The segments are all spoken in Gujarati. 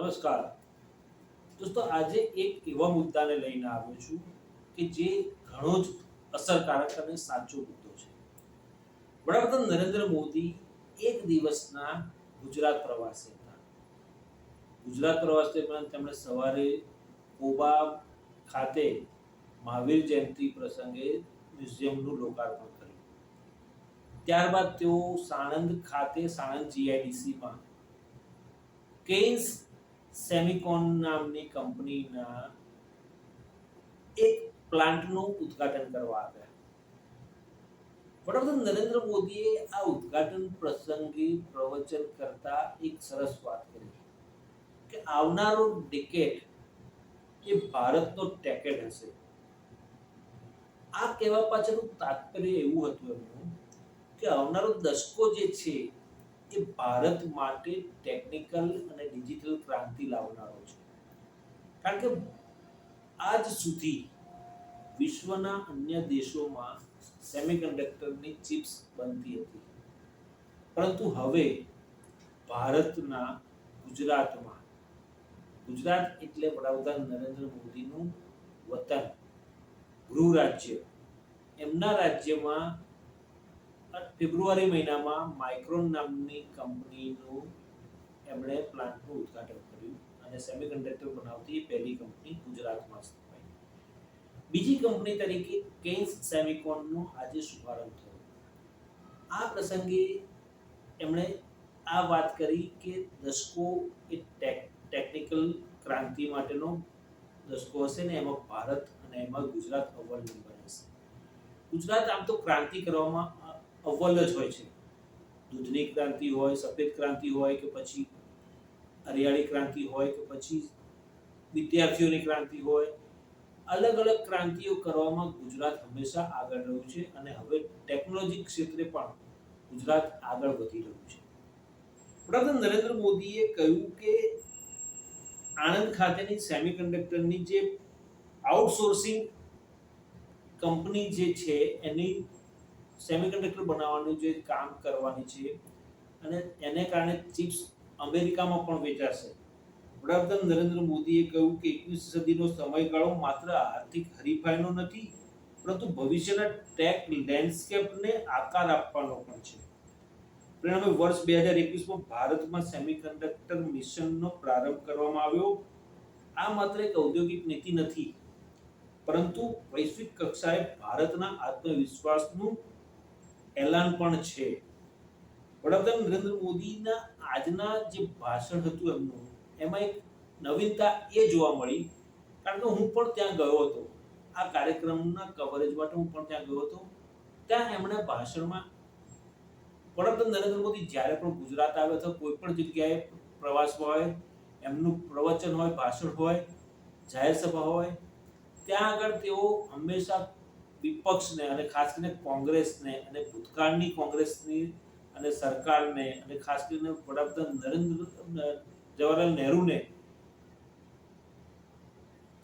નમસ્કાર દોસ્તો, આજે એક એવા મુદ્દાને લઈને આવ્યો છું કે જે ઘણો જ અસરકારક અને સાચો મુદ્દો છે. વડાપ્રધાન નરેન્દ્ર મોદી એક દિવસના ગુજરાત પ્રવાસે હતા. ગુજરાત પ્રવાસ દરમિયાન તેમણે સવારે કોબા ખાતે મહાવીર જયંતિ પ્રસંગે મ્યુઝિયમનું લોકાર્પણ કર્યું. ત્યારબાદ તેઓ સાણંદ ખાતે સાણંદ જીઆઈડીસીમાં કેન્સ સેમિકોન નામની કંપનીના એક પ્લાન્ટનું ઉદ્ઘાટન કરવા આવ્યા. વડાપ્રધાન નરેન્દ્ર મોદીએ આ ઉદ્ઘાટન પ્રસંગે પ્રવચન કરતા એક સરસ વાત કરી કે આવનારો ડિકેડ એ ભારતનો ટેકેડ હશે. આ કહેવા પાછળનું તાત્પર્ય એવું હતું એમનું કે આવનારો દશકો જે છે એ ભારત માટે ટેકનિકલ અને ડિજિટલ ક્રાંતિ લાવનારો છે. કારણ કે આજ સુધી વિશ્વના અન્ય દેશોમાં સેમિકન્ડક્ટરની ચિપ્સ બનતી હતી, પરંતુ હવે ભારતના ગુજરાતમાં, ગુજરાત એટલે વડાપ્રધાન નરેન્દ્ર મોદીનું વતન, ગૃહ રાજ્ય, એમના રાજ્યમાં ફેબ્રુઆરી મહિનામાં માઇક્રોન નામની કંપનીનું એમણે પ્લાન્ટનું ઉદ્ઘાટન કર્યું અને સેમિકન્ડક્ટર બનાવતી પહેલી કંપની ગુજરાતમાં સ્થપાઈ. બીજી કંપની તરીકે કેન્સ સેમિકોનનો આજે શુભારંભ થયો. આ પ્રસંગે એમણે આ વાત કરી કે દશકો એ ટેકનિકલ ક્રાંતિ માટેનો દશકો હશે ને એમાં ભારત અને એમાં ગુજરાત અવ્વલ નંબર હશે. ગુજરાત આમ તો ક્રાંતિ કરવામાં અવ્વલ જ હોય છે. દૂધની ક્રાંતિ હોય, સફેદ ક્રાંતિ હોય કે પછી હરિયાળી ક્રાંતિ હોય કે પછી વિદ્યાર્થીઓની ક્રાંતિ હોય, અલગ અલગ ક્રાંતિઓ કરવામાં ગુજરાત હંમેશા આગળ રહ્યું છે અને હવે ટેકનોલોજી ક્ષેત્રે પણ ગુજરાત આગળ વધી રહ્યું છે. વડાપ્રધાન નરેન્દ્ર મોદીએ કહ્યું કે આણંદ ખાતેની સેમિકન્ડક્ટરની જે આઉટસોર્સિંગ કંપની જે છે એની સેમિકન્ડક્ટર બનાવવાનું જે કામ કરવાની છે અને એને કારણે ચિપ્સ અમેરિકામાં પણ વેચાશે. વડાપ્રધાન નરેન્દ્ર મોદીએ કહ્યું કે 21મી સદીનો સમયગાળો માત્ર આર્થિક હરીફાઈનો નથી, પરંતુ ભવિષ્યના ટેક લેન્ડસ્કેપને આકાર આપવાનો પણ છે. પરિણામે વર્ષ 2021માં ભારતમાં સેમિકન્ડક્ટર મિશનનો પ્રારંભ કરવામાં આવ્યો. આ માત્ર એક ઔદ્યોગિક નીતિ નથી, પરંતુ વૈશ્વિક કક્ષાએ ભારતના આત્મવિશ્વાસનું એલાન પણ છે. વડાપ્રધાન નરેન્દ્ર મોદીના આજના જે ભાષણ હતું એમનું, એમાં એક નવીનતા એ જોવા મળી, કારણ કે હું પણ ત્યાં ગયો હતો. આ કાર્યક્રમના કવરેજ માટે હું પણ ત્યાં ગયો હતો. ત્યાં એમણે ભાષણમાં વડાપ્રધાન નરેન્દ્ર મોદી જ્યારે પણ ગુજરાત આવે તો કોઈ પણ જગ્યાએ પ્રવાસમાં હોય, એમનું પ્રવચન હોય, ભાષણ હોય, જાહેર સભા હોય, ત્યાં આગળ તેઓ હંમેશા વિપક્ષને અને ખાસ કરીને કોંગ્રેસને અને ભૂતકાળની કોંગ્રેસની અને સરકારને અને ખાસ કરીને વડાપ્રધાન જવાહરલાલ નહેરુને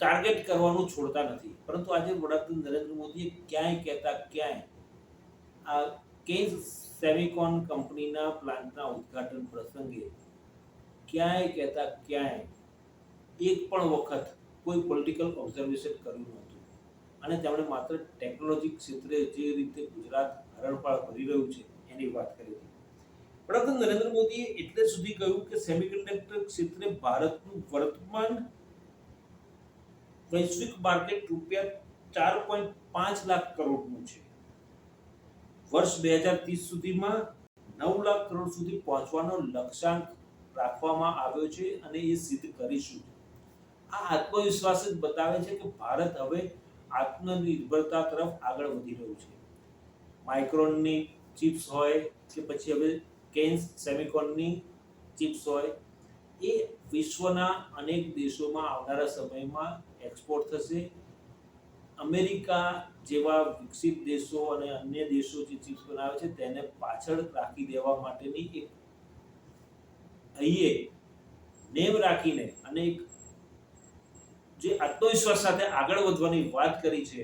ટાર્ગેટ કરવાનું છોડતા નથી. પરંતુ આજે વડાપ્રધાન નરેન્દ્ર મોદીએ ક્યાંય કહેતા ક્યાંય આ કેન્સ સેમિકોન કંપનીના પ્લાન્ટના ઉદ્ઘાટન પ્રસંગે ક્યાંય કહેતા ક્યાંય એક પણ વખત કોઈ પોલિટિકલ ઓબ્ઝર્વેશન કર્યું નહોતું અને તેમણે માત્ર ટેકનોલોજી ક્ષેત્રે જે રીતે ગુજરાત હરણફાળ ભરી રહ્યું છે એની વાત કરી હતી. વડાપ્રધાન નરેન્દ્ર મોદીએ એટલે સુધી કહ્યું કે સેમિકન્ડક્ટર ક્ષેત્રે ભારતનું વર્તમાન વૈશ્વિક માર્કેટ ₹4.5 લાખ કરોડનું છે. વર્ષ 2030 સુધીમાં 9 લાખ કરોડ સુધી પહોંચવાનો લક્ષ્યાંક રાખવામાં આવ્યો છે અને એ સિદ્ધ કરીશું. આ આત્મવિશ્વાસ જ બતાવે છે કે ભારત હવે આત્મનિર્ભરતા તરફ આગળ વધી રહ્યું છે. માઇક્રોનની ચિપ્સ હોય કે પછી હવે કેન્સ સેમિકોનની ચિપ્સ હોય, એ વિશ્વના અનેક દેશોમાં આવનારા સમયમાં એક્સપોર્ટ થશે. અમેરિકા જેવા વિકસિત દેશો અને અન્ય દેશો જે ચિપ્સ બનાવે છે તેને પાછળ રાખી દેવા માટેની એક અહીંયા નેમ રાખીને અને એક જે આત્મવિશ્વાસ સાથે આગળ વધવાની વાત કરી છે,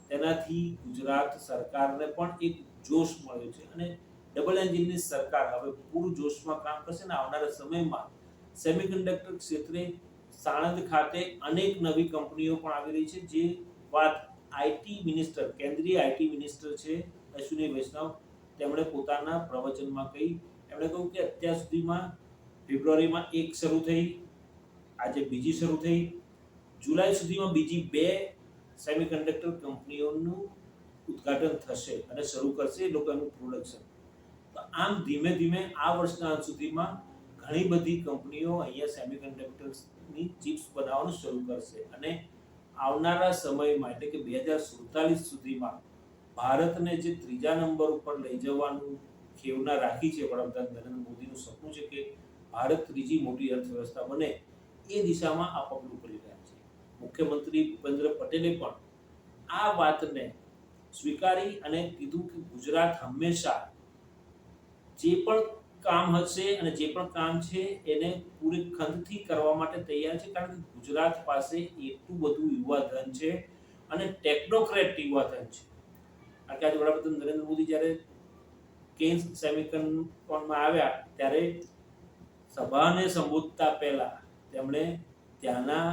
તેનાથી ગુજરાત સરકારને પણ એક જોશ મળ્યો છે અને ડબલ એન્જિનની સરકાર હવે પૂરું જોશમાં કામ કરશે ને આવનારા સમયમાં સેમિકન્ડક્ટર ક્ષેત્રે સાણંદ ખાતે અનેક નવી કંપનીઓ પણ આવી રહી છે, જે વાત આઈટી મિનિસ્ટર, કેન્દ્રીય આઈટી મિનિસ્ટર છે અશ્વિની વૈષ્ણવ, તેમણે પોતાના પ્રવચનમાં કહી. એમણે કહ્યું કે અત્યાર સુધીમાં ફેબ્રુઆરીમાં એક શરૂ થઈ, આજે બીજી શરૂ થઈ, જુલાઈ સુધીમાં બીજી 2 સેમિકન્ડક્ટર કંપનીઓનું ઉદ્ઘાટન થશે અને શરૂ કરશે એ લોકોનું પ્રોડક્શન. તો આમ ધીમે ધીમે આ વર્ષના અંત સુધીમાં ઘણી બધી કંપનીઓ અહીંયા સેમિકન્ડક્ટર્સની ચિપ્સ બનાવવાનું શરૂ કરશે અને આવનારા સમયમાં એટલે કે 2047 સુધીમાં ભારતને જે 3જા નંબર ઉપર લઈ જવાનું ખેવના રાખી છે વડાપ્રધાન નરેન્દ્ર મોદીનું સપનું છે કે ભારત ત્રીજી મોટી અર્થવ્યવસ્થા બને, એ દિશામાં આ પગલું કરી રહ્યા છે. મુખ્યમંત્રી ભૂપેન્દ્ર પટેલે પણ આ વાતને સ્વીકારી અને કીધું કે ગુજરાત હંમેશા જે પણ કામ હશે અને જે પણ કામ છે એને પૂરી ખંતથી કરવા માટે તૈયાર છે, કારણ કે ગુજરાત પાસે એટલું બધું યુવા ધન છે અને ટેકનોક્રેટ યુવા ધન છે. કારણ કે આજે વડાપ્રધાન નરેન્દ્ર મોદી જ્યારે કેન્સ સેમિકન્ડક્ટરમાં આવ્યા ત્યારે સભાને સંબોધતા પહેલા તેમણે ત્યાંના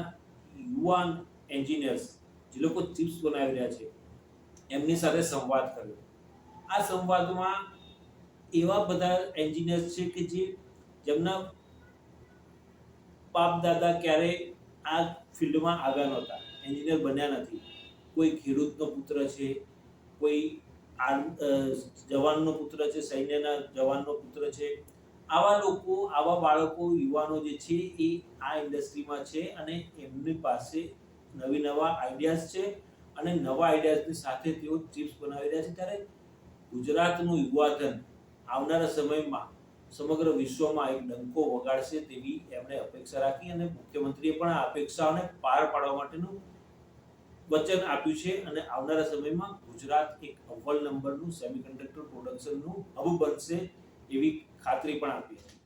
યુવાન એન્જિનિયર્સ જે લોકો ચિપ્સ બનાવી રહ્યા છે એમની સાથે સંવાદ કર્યો. આ સંવાદમાં એવા બધા એન્જિનિયર્સ છે કે જેમના બાપ દાદા ક્યારેય આ ફિલ્ડમાં આવ્યા નહોતા, એન્જિનિયર બન્યા નથી. કોઈ ખેડૂતનો પુત્ર છે, કોઈ જવાનનો પુત્ર છે, સૈન્યના જવાનનો પુત્ર છે. આવા લોકો, આવા બાળકો, યુવાનો જે છે એ આ ઇન્ડસ્ટ્રીમાં છે અને એમની પાસે નવા આઈડિયાઝ છે અને નવા આઈડિયાઝની સાથે તેઓ ચિપ્સ બનાવી રહ્યા છે. ત્યારે ગુજરાતનું યુવાધન આવનારા સમયમાં સમગ્ર વિશ્વમાં એક ડંકો વગાડશે તેવી એમણે અપેક્ષા રાખી અને મુખ્યમંત્રીએ પણ આ અપેક્ષાઓને પાર પાડવા માટેનું વચન આપ્યું છે અને આવનારા સમયમાં ગુજરાત એક અવ્વલ નંબરનું સેમિકન્ડક્ટર પ્રોડક્શનનું હબ બનશે એવી ખાતરી પણ આપી હતી.